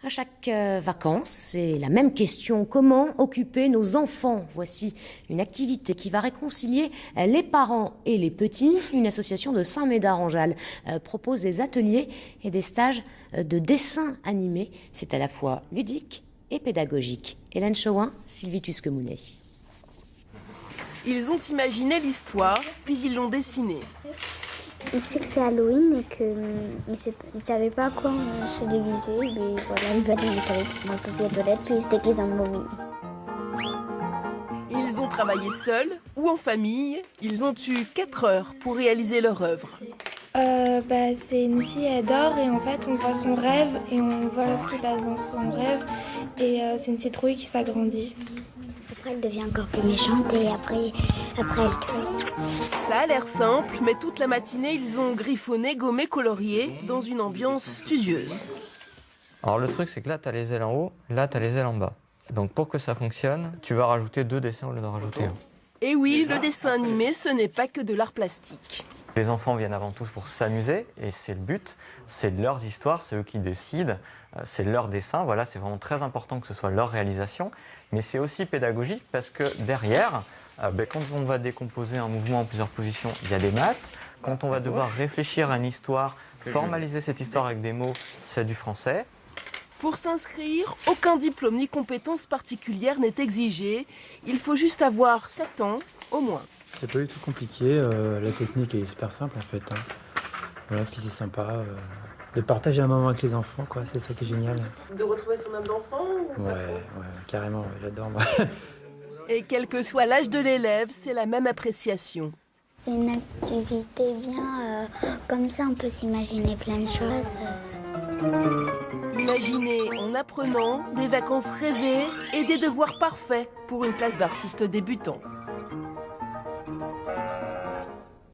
À chaque vacances, c'est la même question. Comment occuper nos enfants? Voici une activité qui va réconcilier les parents et les petits. Une association de Saint-Médard-en-Jalles propose des ateliers et des stages de dessin animé. C'est à la fois ludique et pédagogique. Hélène Chauin, Sylvie Tusquemounet. Ils ont imaginé l'histoire, puis ils l'ont dessinée. Il sait que c'est Halloween et qu'il ne savait pas à quoi se déguiser. Mais voilà, il va dans les toilettes, il prend un papier toilette, puis il se déguise en momie. Ils ont travaillé seuls ou en famille. Ils ont eu 4 heures pour réaliser leur œuvre. C'est une fille, elle dort et en fait on voit son rêve et on voit ce qui passe dans son rêve. Et c'est une citrouille qui s'agrandit. Après, elle devient encore plus méchante et après elle crie. Ça a l'air simple, mais toute la matinée, ils ont griffonné, gommé, colorié dans une ambiance studieuse. Alors le truc, c'est que là, tu as les ailes en haut, là, tu as les ailes en bas. Donc pour que ça fonctionne, tu vas rajouter 2 dessins au lieu d'en rajouter un. Et oui, le dessin animé, ce n'est pas que de l'art plastique. Les enfants viennent avant tout pour s'amuser, et c'est le but, c'est leurs histoires, c'est eux qui décident, c'est leur dessin, voilà, c'est vraiment très important que ce soit leur réalisation, mais c'est aussi pédagogique parce que derrière, quand on va décomposer un mouvement en plusieurs positions, il y a des maths, quand on va devoir réfléchir à une histoire, formaliser cette histoire avec des mots, c'est du français. Pour s'inscrire, aucun diplôme ni compétence particulière n'est exigé, il faut juste avoir 7 ans au moins. C'est pas du tout compliqué, la technique est super simple en fait. Voilà, puis c'est sympa de partager un moment avec les enfants, quoi. C'est ça qui est génial. De retrouver son âme d'enfant Ouais, carrément, j'adore moi. Et quel que soit l'âge de l'élève, c'est la même appréciation. C'est une activité bien, comme ça on peut s'imaginer plein de choses. Imaginez en apprenant des vacances rêvées et des devoirs parfaits pour une classe d'artistes débutants.